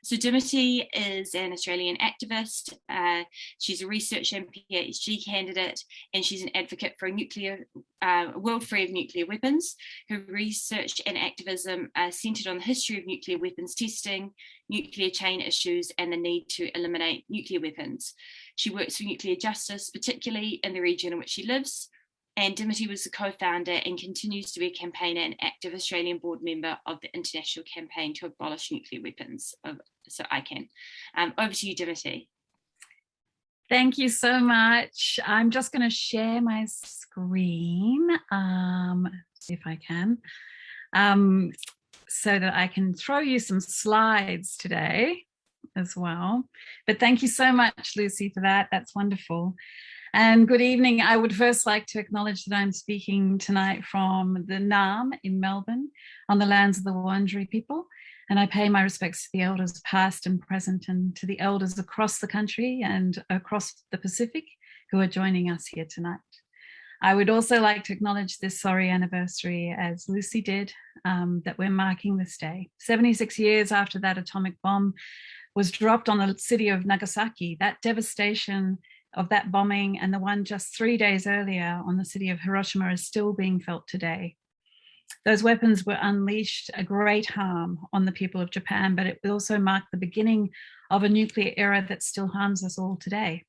So Dimity is an Australian activist. She's a research and PhD candidate, and she's an advocate for a world free of nuclear weapons. Her research and activism are centered on the history of nuclear weapons testing, nuclear chain issues, and the need to eliminate nuclear weapons. She works for nuclear justice, particularly in the region in which she lives. And Dimity was the co-founder and continues to be a campaigner and active Australian board member of the International Campaign to Abolish Nuclear Weapons, so ICAN. Over to you, Dimity. Thank you so much. I'm just going to share my screen, see if I can, so that I can throw you some slides today as well. But thank you so much, Lucy, for that. That's wonderful. And good evening. I would first like to acknowledge that I'm speaking tonight from the Naarm in Melbourne on the lands of the Wurundjeri people. And I pay my respects to the elders past and present and to the elders across the country and across the Pacific who are joining us here tonight. I would also like to acknowledge this sorry anniversary, as Lucy did, that we're marking this day. 76 years after that atomic bomb was dropped on the city of Nagasaki, that devastation of that bombing and the one just 3 days earlier on the city of Hiroshima is still being felt today. Those weapons were unleashed a great harm on the people of Japan, but it also marked the beginning of a nuclear era that still harms us all today.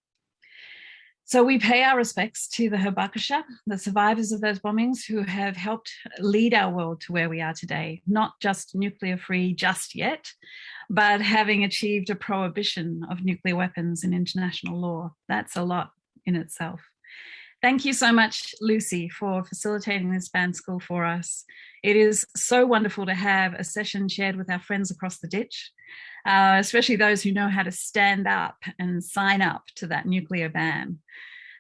So we pay our respects to the Hibakusha, the survivors of those bombings who have helped lead our world to where we are today, not just nuclear free just yet, but having achieved a prohibition of nuclear weapons in international law. That's a lot in itself. Thank you so much, Lucy, for facilitating this band school for us. It is so wonderful to have a session shared with our friends across the ditch, especially those who know how to stand up and sign up to that nuclear ban.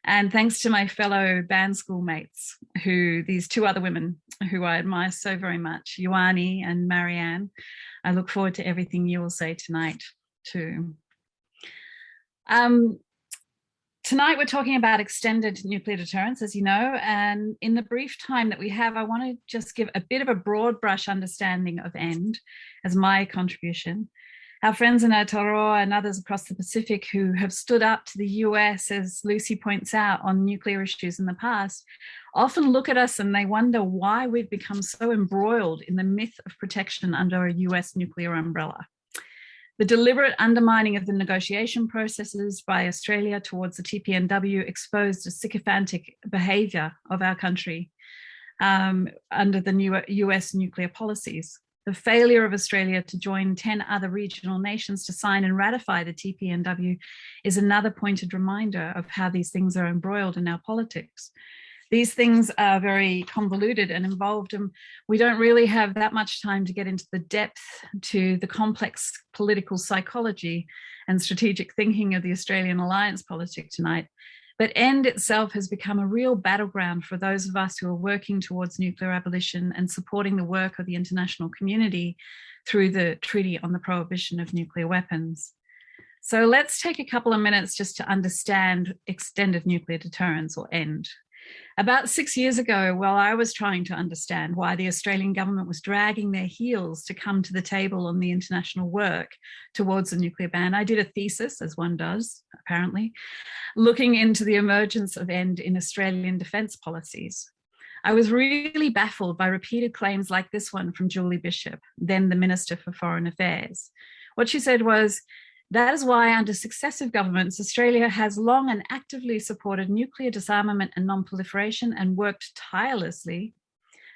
And thanks to my fellow band school mates, these two other women who I admire so very much, Ioane and Marianne. I look forward to everything you will say tonight too. Tonight we're talking about extended nuclear deterrence, as you know, and in the brief time that we have, I want to just give a bit of a broad brush understanding of END as my contribution. Our friends in Aotearoa and others across the Pacific who have stood up to the US, as Lucy points out, on nuclear issues in the past, often look at us and they wonder why we've become so embroiled in the myth of protection under a US nuclear umbrella. The deliberate undermining of the negotiation processes by Australia towards the TPNW exposed a sycophantic behaviour of our country under the new US nuclear policies. The failure of Australia to join 10 other regional nations to sign and ratify the TPNW is another pointed reminder of how these things are embroiled in our politics. These things are very convoluted and involved, and we don't really have that much time to get into the depth to the complex political psychology and strategic thinking of the Australian alliance politic tonight. But END itself has become a real battleground for those of us who are working towards nuclear abolition and supporting the work of the international community through the Treaty on the Prohibition of Nuclear Weapons. So let's take a couple of minutes just to understand extended nuclear deterrence, or END. About 6 years ago, while I was trying to understand why the Australian government was dragging their heels to come to the table on the international work towards a nuclear ban, I did a thesis, as one does, apparently, looking into the emergence of END in Australian defence policies. I was really baffled by repeated claims like this one from Julie Bishop, then the Minister for Foreign Affairs. What she said was, "That is why under successive governments, Australia has long and actively supported nuclear disarmament and non-proliferation and worked tirelessly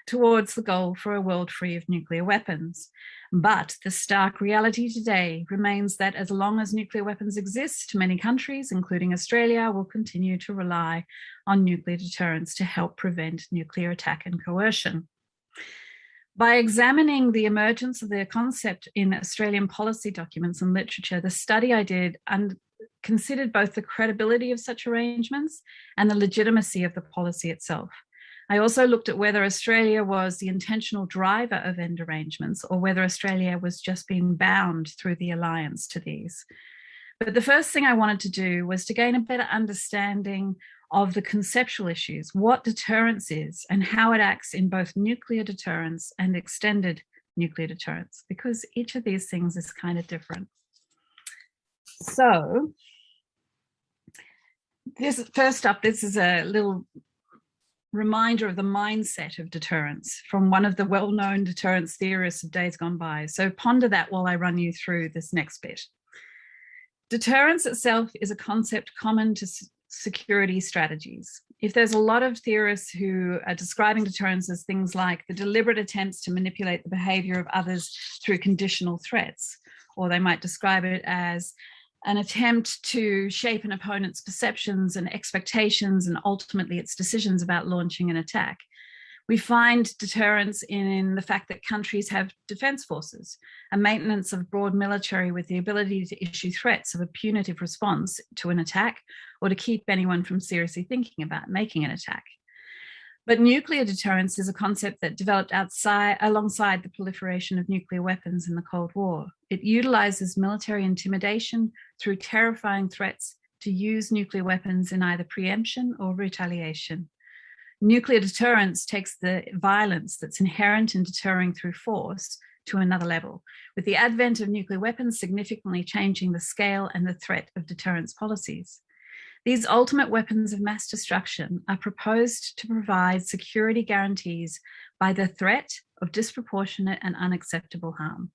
towards the goal for a world free of nuclear weapons. But the stark reality today remains that as long as nuclear weapons exist, many countries, including Australia, will continue to rely on nuclear deterrence to help prevent nuclear attack and coercion." By examining the emergence of the concept in Australian policy documents and literature, the study I did considered both the credibility of such arrangements and the legitimacy of the policy itself. I also looked at whether Australia was the intentional driver of END arrangements or whether Australia was just being bound through the alliance to these. But the first thing I wanted to do was to gain a better understanding of the conceptual issues, what deterrence is and how it acts in both nuclear deterrence and extended nuclear deterrence, because each of these things is kind of different. So this is a little reminder of the mindset of deterrence from one of the well-known deterrence theorists of days gone by. So ponder that while I run you through this next bit. Deterrence itself is a concept common to security strategies. If there's a lot of theorists who are describing deterrence as things like the deliberate attempts to manipulate the behavior of others through conditional threats, or they might describe it as an attempt to shape an opponent's perceptions and expectations and ultimately its decisions about launching an attack. We find deterrence in the fact that countries have defense forces, a maintenance of broad military with the ability to issue threats of a punitive response to an attack or to keep anyone from seriously thinking about making an attack. But nuclear deterrence is a concept that developed alongside the proliferation of nuclear weapons in the Cold War. It utilizes military intimidation through terrifying threats to use nuclear weapons in either preemption or retaliation. Nuclear deterrence takes the violence that's inherent in deterring through force to another level, with the advent of nuclear weapons significantly changing the scale and the threat of deterrence policies. These ultimate weapons of mass destruction are proposed to provide security guarantees by the threat of disproportionate and unacceptable harm.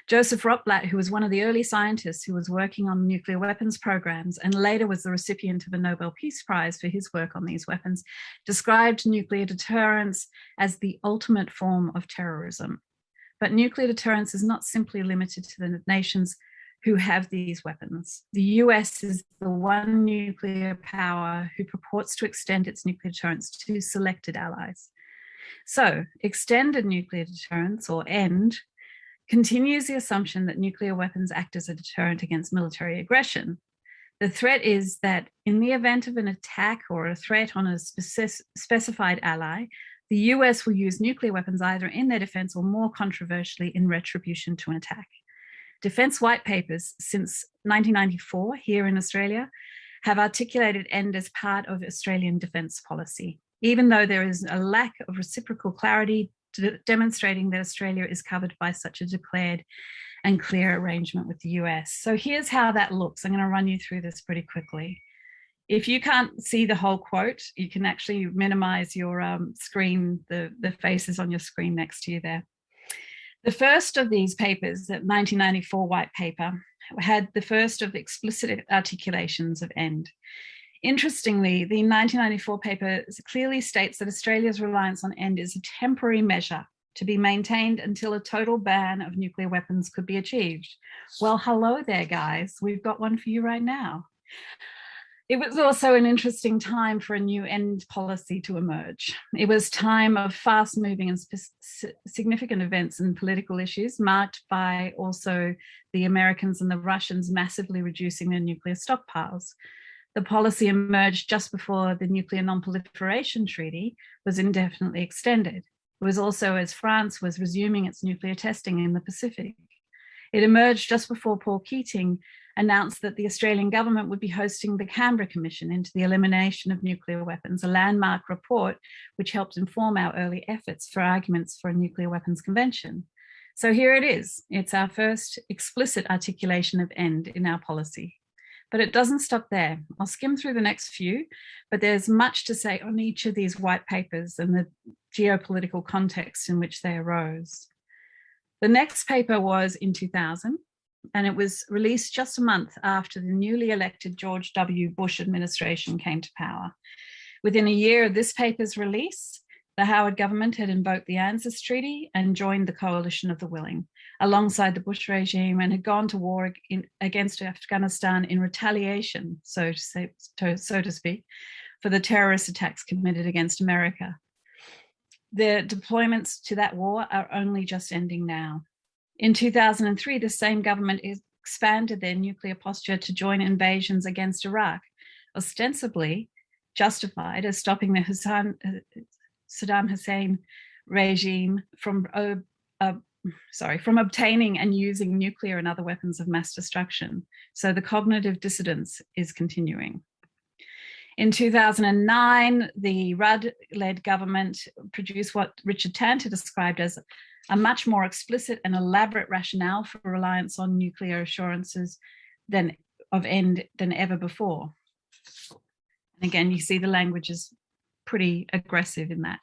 Joseph Rotblat, who was one of the early scientists who was working on nuclear weapons programs and later was the recipient of a Nobel Peace Prize for his work on these weapons, described nuclear deterrence as the ultimate form of terrorism. But nuclear deterrence is not simply limited to the nations who have these weapons. The US is the one nuclear power who purports to extend its nuclear deterrence to selected allies. So, extended nuclear deterrence, or END, continues the assumption that nuclear weapons act as a deterrent against military aggression. The threat is that in the event of an attack or a threat on a specified ally, the US will use nuclear weapons either in their defense or more controversially in retribution to an attack. Defense white papers since 1994 here in Australia have articulated END as part of Australian defense policy, even though there is a lack of reciprocal clarity demonstrating that Australia is covered by such a declared and clear arrangement with the US. So here's how that looks. I'm going to run you through this pretty quickly. If you can't see the whole quote, you can actually minimize your screen, the faces on your screen next to you there. The first of these papers, that 1994 white paper, had the first of explicit articulations of END. Interestingly, the 1994 paper clearly states that Australia's reliance on END is a temporary measure to be maintained until a total ban of nuclear weapons could be achieved. Well, hello there, guys. We've got one for you right now. It was also an interesting time for a new END policy to emerge. It was time of fast-moving and significant events and political issues, marked by also the Americans and the Russians massively reducing their nuclear stockpiles. The policy emerged just before the Nuclear Non-Proliferation Treaty was indefinitely extended. It was also as France was resuming its nuclear testing in the Pacific. It emerged just before Paul Keating announced that the Australian government would be hosting the Canberra Commission into the Elimination of Nuclear Weapons, a landmark report which helped inform our early efforts for arguments for a nuclear weapons convention. So here it is. It's our first explicit articulation of END in our policy. But it doesn't stop there. I'll skim through the next few, but there's much to say on each of these white papers and the geopolitical context in which they arose. The next paper was in 2000, and it was released just a month after the newly elected George W. Bush administration came to power. Within a year of this paper's release, the Howard government had invoked the ANZUS Treaty and joined the Coalition of the Willing, alongside the Bush regime, and had gone to war against Afghanistan in retaliation, so to speak, for the terrorist attacks committed against America. The deployments to that war are only just ending now. In 2003, the same government expanded their nuclear posture to join invasions against Iraq, ostensibly justified as stopping the Saddam Hussein regime from obtaining and using nuclear and other weapons of mass destruction. So the cognitive dissidence is continuing. In 2009, the Rudd-led government produced what Richard Tanter described as a much more explicit and elaborate rationale for reliance on nuclear assurances than ever before. And again, you see the language is pretty aggressive in that.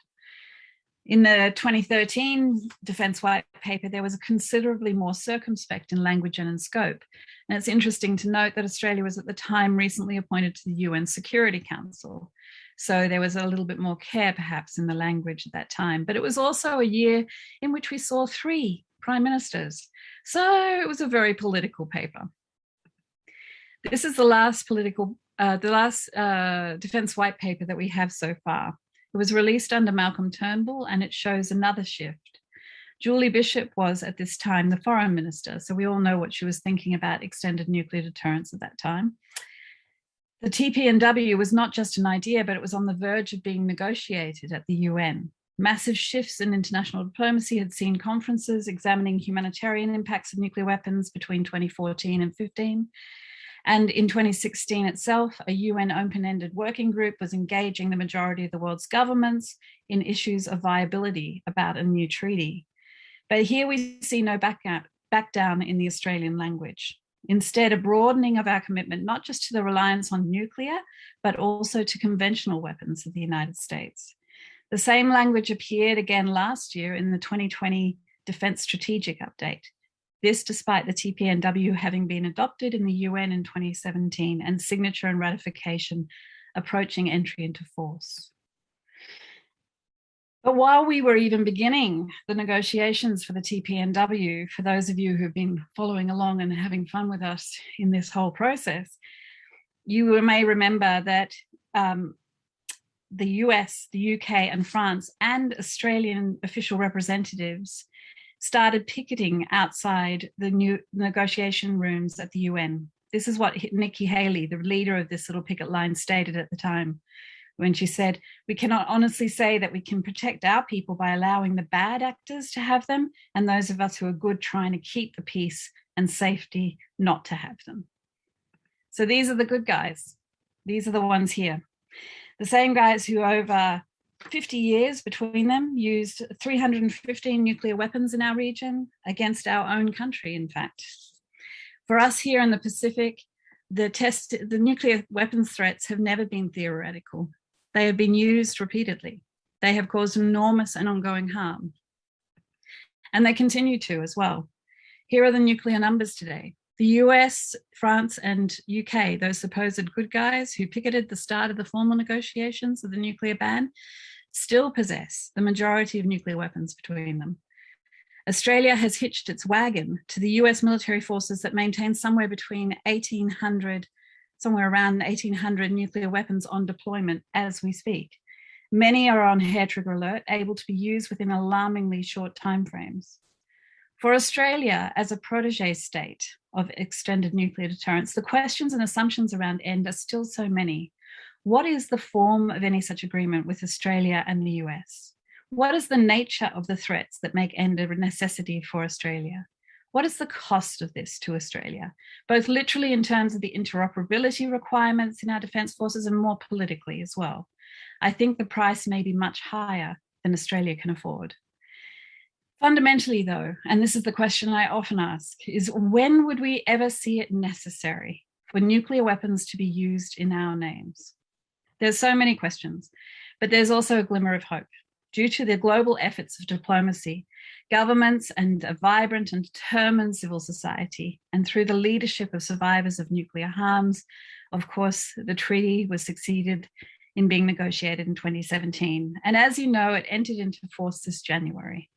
In the 2013 Defence White Paper, there was a considerably more circumspect in language and in scope. And it's interesting to note that Australia was at the time recently appointed to the UN Security Council. So there was a little bit more care perhaps in the language at that time. But it was also a year in which we saw 3 prime ministers. So it was a very political paper. This is the last Defence White Paper that we have so far. It was released under Malcolm Turnbull, and it shows another shift. Julie Bishop was at this time the foreign minister, so we all know what she was thinking about extended nuclear deterrence at that time. The TPNW was not just an idea, but it was on the verge of being negotiated at the UN. Massive shifts in international diplomacy had seen conferences examining humanitarian impacts of nuclear weapons between 2014 and 15. And in 2016 itself, a UN open-ended working group was engaging the majority of the world's governments in issues of viability about a new treaty. But here we see no back down in the Australian language. Instead, a broadening of our commitment, not just to the reliance on nuclear, but also to conventional weapons of the United States. The same language appeared again last year in the 2020 Defence Strategic Update. This despite the TPNW having been adopted in the UN in 2017 and signature and ratification approaching entry into force. But while we were even beginning the negotiations for the TPNW, for those of you who've been following along and having fun with us in this whole process, you may remember that the US, the UK and France and Australian official representatives started picketing outside the new negotiation rooms at the UN. This is what Nikki Haley, the leader of this little picket line, stated at the time when she said, "We cannot honestly say that we can protect our people by allowing the bad actors to have them and those of us who are good trying to keep the peace and safety not to have them." So these are the good guys. These are the ones here. The same guys who over 50 years between them used 315 nuclear weapons in our region against our own country, in fact. For us here in the Pacific, the nuclear weapons threats have never been theoretical. They have been used repeatedly. They have caused enormous and ongoing harm. And they continue to as well. Here are the nuclear numbers today. The US, France, and UK, those supposed good guys who picketed the start of the formal negotiations of the nuclear ban, still possess the majority of nuclear weapons between them. Australia has hitched its wagon to the US military forces that maintain somewhere around 1,800 nuclear weapons on deployment as we speak. Many are on hair trigger alert, able to be used within alarmingly short timeframes. For Australia, as a protege state of extended nuclear deterrence, the questions and assumptions around END are still so many. What is the form of any such agreement with Australia and the US? What is the nature of the threats that make END a necessity for Australia? What is the cost of this to Australia, both literally in terms of the interoperability requirements in our defence forces and more politically as well? I think the price may be much higher than Australia can afford. Fundamentally, though, and this is the question I often ask, is when would we ever see it necessary for nuclear weapons to be used in our names? There's so many questions, but there's also a glimmer of hope. Due to the global efforts of diplomacy, governments and a vibrant and determined civil society, and through the leadership of survivors of nuclear harms, of course, the treaty was succeeded in being negotiated in 2017. And as you know, it entered into force this January.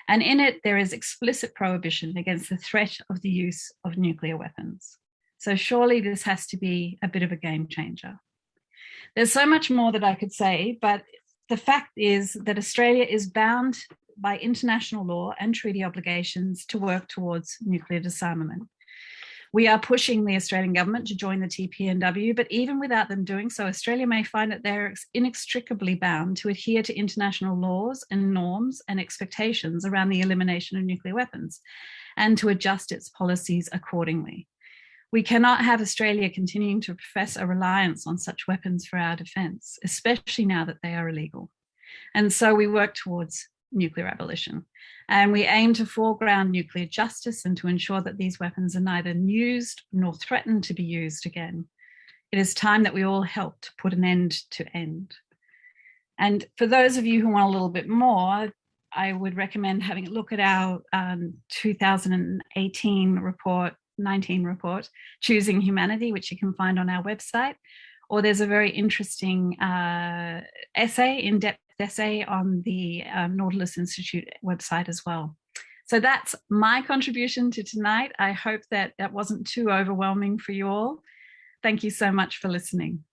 And in it, there is explicit prohibition against the threat of the use of nuclear weapons. So surely this has to be a bit of a game changer. There's so much more that I could say, but the fact is that Australia is bound by international law and treaty obligations to work towards nuclear disarmament. We are pushing the Australian government to join the TPNW, but even without them doing so, Australia may find that they're inextricably bound to adhere to international laws and norms and expectations around the elimination of nuclear weapons and to adjust its policies accordingly. We cannot have Australia continuing to profess a reliance on such weapons for our defence, especially now that they are illegal. And so we work towards nuclear abolition. And we aim to foreground nuclear justice and to ensure that these weapons are neither used nor threatened to be used again. It is time that we all help to put an end to end. And for those of you who want a little bit more, I would recommend having a look at our 2018 report, 19 report, Choosing Humanity, which you can find on our website. Or there's a very interesting essay, in-depth essay on the Nautilus Institute website as well. So that's my contribution to tonight. I hope that that wasn't too overwhelming for you all. Thank you so much for listening.